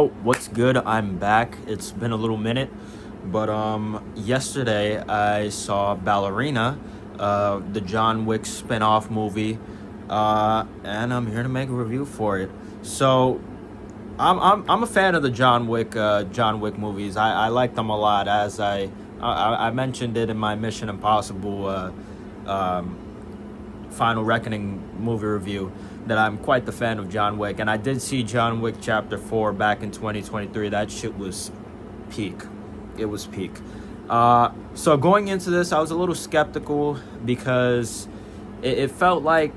What's good? I'm back. It's been a little minute, but yesterday I saw Ballerina, the John Wick spin-off movie, and I'm here to make a review for it. So I'm a fan of the John Wick movies. I like them a lot. I mentioned it in my Mission Impossible Final Reckoning movie review that I'm quite the fan of John Wick, and I did see John Wick Chapter 4 back in 2023. That shit was peak. It was peak. So going into this, I was a little skeptical because it felt like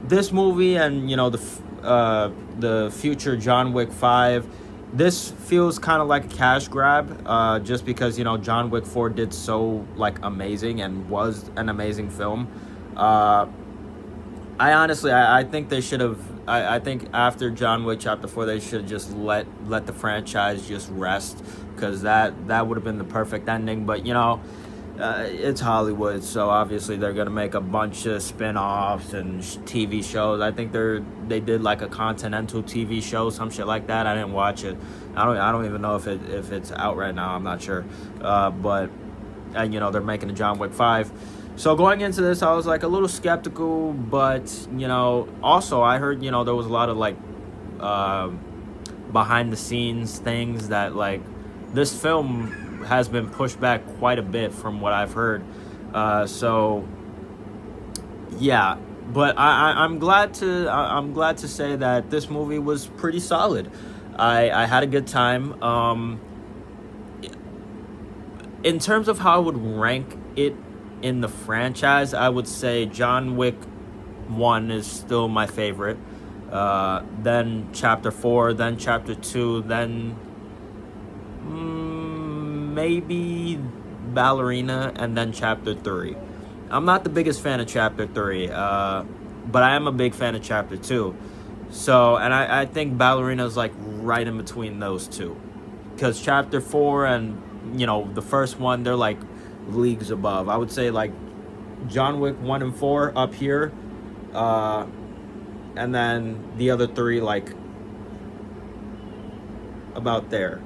this movie and the future John Wick 5. This feels kind of like a cash grab, just because John Wick 4 did so amazing and was an amazing film. I think they should have. I think after John Wick Chapter 4, they should have just let the franchise just rest, because that would have been the perfect ending. But it's Hollywood, so obviously they're gonna make a bunch of spin-offs and TV shows. I think they did like a Continental TV show, some shit like that. I didn't watch it. I don't even know if it's out right now. I'm not sure. But they're making a John Wick 5. So going into this, I was a little skeptical, but also I heard there was a lot of behind the scenes things that this film has been pushed back quite a bit from what I've heard. So yeah, but I'm glad to say that this movie was pretty solid. I had a good time. In terms of how I would rank it in the franchise, I would say John Wick 1 is still my favorite. Then Chapter 4, then Chapter 2, then maybe Ballerina, and then Chapter 3. I'm not the biggest fan of Chapter 3, but I am a big fan of Chapter 2. So, and I think Ballerina is right in between those two. Because Chapter 4 and, the first one, they're leagues above. I would say John Wick 1 and 4 up here. And then the other three about there.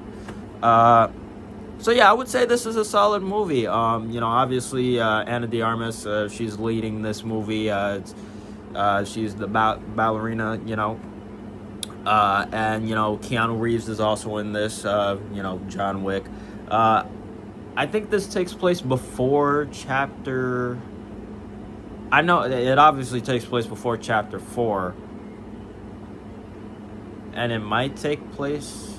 So yeah, I would say this is a solid movie. Obviously Anna de Armas, she's leading this movie. She's the ballerina, and Keanu Reeves is also in this. John Wick. I think this takes place before Chapter. I know it obviously takes place before Chapter 4, and it might take place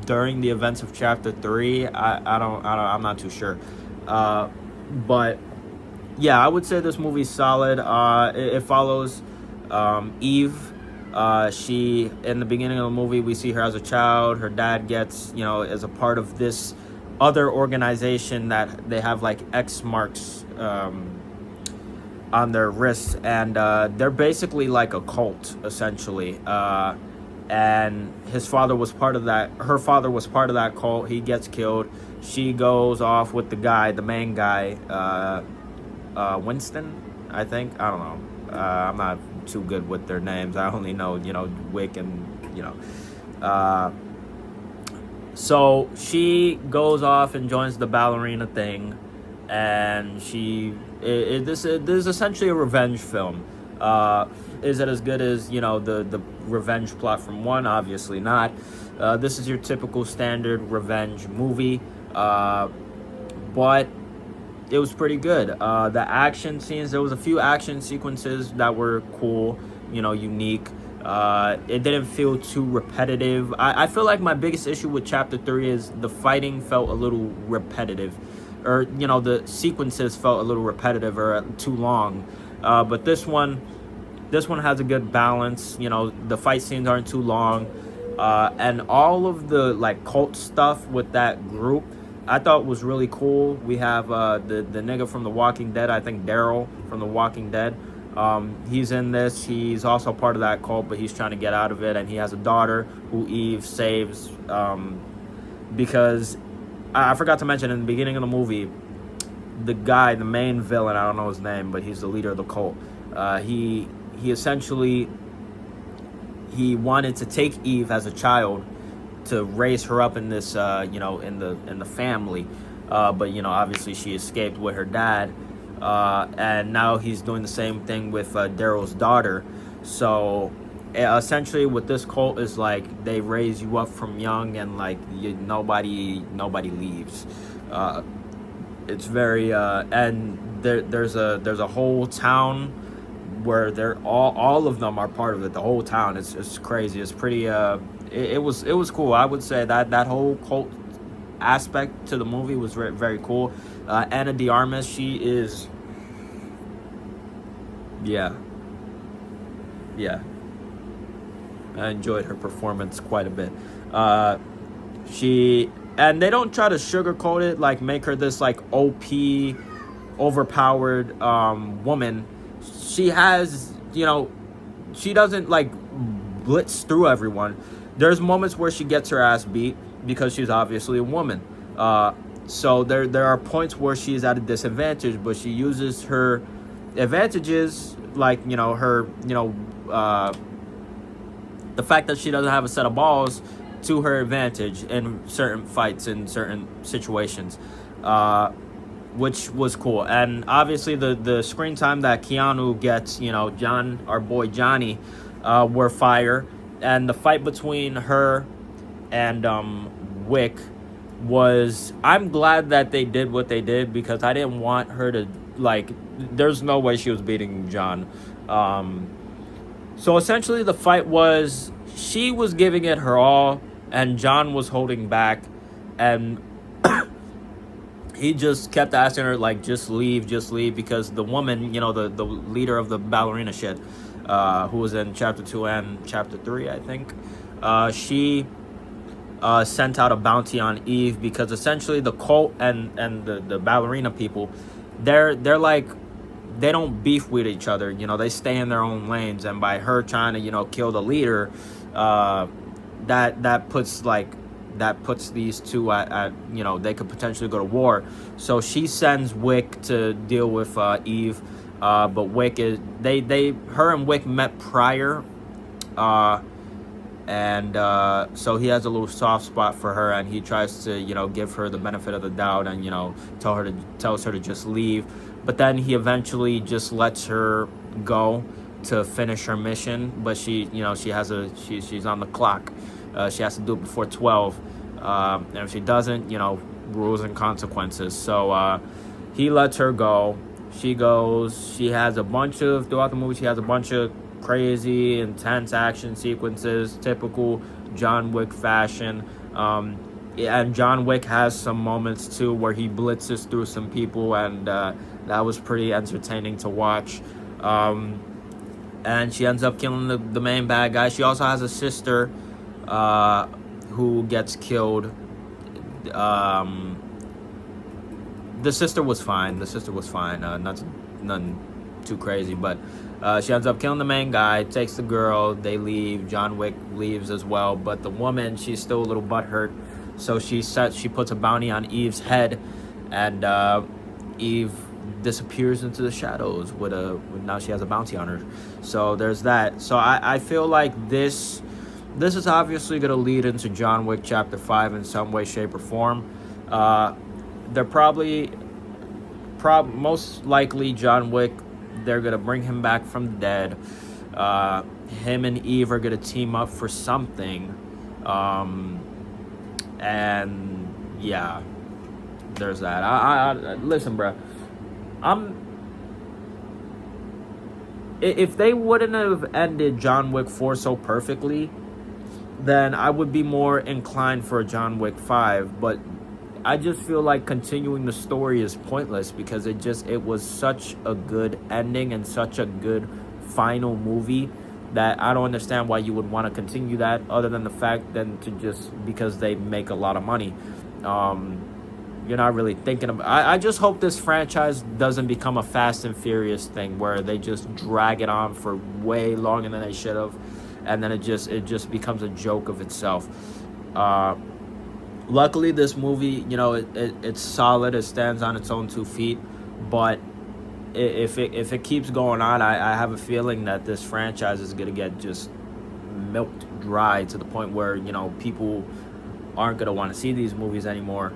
during the events of Chapter 3. I'm not too sure. But yeah, I would say this movie's solid. It follows Eve. She, in the beginning of the movie, we see her as a child. Her dad gets, as a part of this other organization that they have X marks on their wrists, and they're basically like a cult, essentially. And his father was part of that. Her father was part of that cult. He gets killed. She goes off with the main guy, Winston, I think. I don't know. I'm not too good with their names. I only know, Wick and, so she goes off and joins the ballerina thing, and this is essentially a revenge film. Is it as good as, the revenge plot from 1? Obviously not. This is your typical standard revenge movie, but it was pretty good. The action scenes, there was a few action sequences that were cool, unique. It didn't feel too repetitive. I feel like my biggest issue with Chapter 3 is the fighting felt a little repetitive, or the sequences felt a little repetitive or too long. But this one has a good balance. The fight scenes aren't too long, and all of the cult stuff with that group I thought was really cool. We have the nigga from The Walking Dead, I think Daryl from The Walking Dead. He's in this. He's also part of that cult, but he's trying to get out of it, and he has a daughter who Eve saves, because I forgot to mention in the beginning of the movie, the guy, the main villain, I don't know his name, but he's the leader of the cult. He essentially he wanted to take Eve as a child to raise her up in this, in the family, but obviously she escaped with her dad, and now he's doing the same thing with Daryl's daughter. So essentially, what this cult is like, they raise you up from young, and like nobody leaves. It's very and there's a whole town where they're all of them are part of it. The whole town. It's crazy. It's pretty. It was cool. I would say that whole cult aspect to the movie was very, very cool. Anna de Armas, she is. Yeah. I enjoyed her performance quite a bit. And they don't try to sugarcoat it, like make her this like OP, overpowered woman. She has, she doesn't like blitz through everyone. There's moments where she gets her ass beat because she's obviously a woman. So there are points where she's at a disadvantage, but she uses her advantages, like the fact that she doesn't have a set of balls, to her advantage in certain fights, in certain situations, which was cool. And obviously the screen time that Keanu gets, John, our boy Johnny, were fire. And the fight between her and Wick was, I'm glad that they did what they did, because I didn't want her to, like, there's no way she was beating John. So essentially the fight was, she was giving it her all and John was holding back, and he just kept asking her, like, just leave, because the woman, the leader of the ballerina shit, who was in chapter 2 and chapter 3, I think, she sent out a bounty on Eve, because essentially the cult and the ballerina people, they're like, they don't beef with each other, they stay in their own lanes. And by her trying to kill the leader, that puts these two at they could potentially go to war. So she sends Wick to deal with Eve, but Wick is, her and Wick met prior, and so he has a little soft spot for her, and he tries to give her the benefit of the doubt, and tells her to just leave. But then he eventually just lets her go to finish her mission. But she's on the clock. She has to do it before 12. And if she doesn't, rules and consequences. So he lets her go. She goes. She has throughout the movie, she has a bunch of crazy, intense action sequences, typical John Wick fashion. And John Wick has some moments too where he blitzes through some people, and that was pretty entertaining to watch. And she ends up killing the main bad guy. She also has a sister who gets killed. The sister was fine. Nothing too crazy, but she ends up killing the main guy, takes the girl, they leave. John Wick leaves as well, but the woman, she's still a little butthurt. So she puts a bounty on Eve's head, and Eve disappears into the shadows now she has a bounty on her. So there's that. So I feel like this is obviously going to lead into John Wick Chapter 5 in some way, shape, or form. They're most likely John Wick, they're going to bring him back from the dead. Him and Eve are going to team up for something. And yeah, there's that. I listen, bro. If they wouldn't have ended John Wick 4 so perfectly, then I would be more inclined for a John Wick 5. But I just feel like continuing the story is pointless, because it was such a good ending and such a good final movie that I don't understand why you would want to continue that, other than the fact because they make a lot of money. You're not really thinking about. I just hope this franchise doesn't become a Fast and Furious thing where they just drag it on for way longer than they should have, and then it just becomes a joke of itself. Luckily, this movie, it's solid. It stands on its own 2 feet. But if it keeps going on, I have a feeling that this franchise is gonna get just milked dry to the point where, you know, people aren't gonna want to see these movies anymore,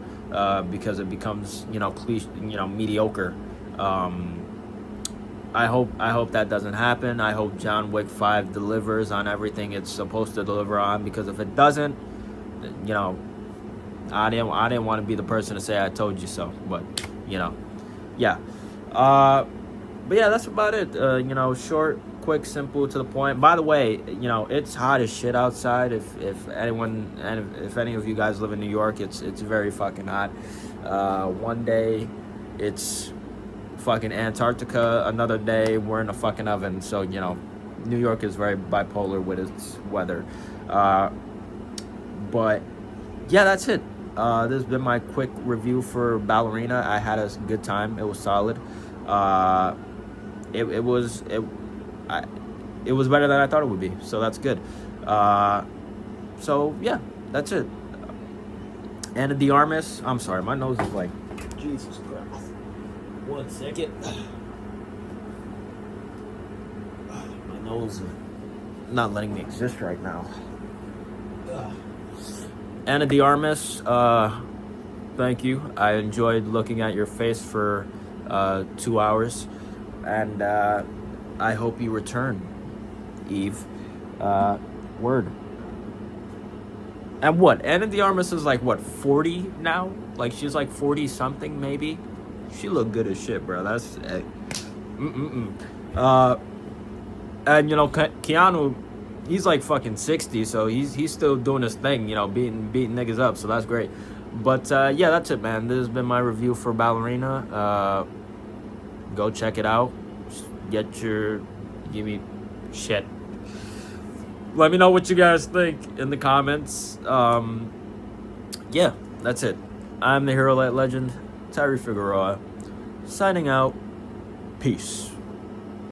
because it becomes, you know, cliche, you know, mediocre. I hope that doesn't happen. I hope John Wick 5 delivers on everything it's supposed to deliver on, because if it doesn't, you know, I didn't want to be the person to say I told you so, but you know, yeah. But yeah, that's about it. You know, short, quick, simple, to the point. By the way, you know, it's hot as shit outside. If anyone, and if any of you guys live in New York, it's very fucking hot. One day it's fucking Antarctica, another day we're in a fucking oven. So, you know, New York is very bipolar with its weather. But yeah, that's it. This has been my quick review for Ballerina. I had a good time. It was solid. It was better than I thought it would be. So that's good. So yeah, that's it. Anna de Armas. I'm sorry, my nose is like, Jesus Christ. 1 second. My nose is not letting me exist right now. Anna de Armas, thank you. I enjoyed looking at your face for 2 hours, and I hope you return, Eve. Word. And what? Anna de Armas is like, what, 40 now? Like, she's like 40 something, maybe. She look good as shit, bro. That's and you know, Keanu, he's like fucking 60, so he's still doing his thing, you know, beating niggas up, so that's great. But yeah, that's it, man. This has been my review for Ballerina. Go check it out. Give me shit. Let me know what you guys think in the comments. Yeah, that's it. I'm the Hero Light Legend, Tyree Figueroa, signing out. Peace.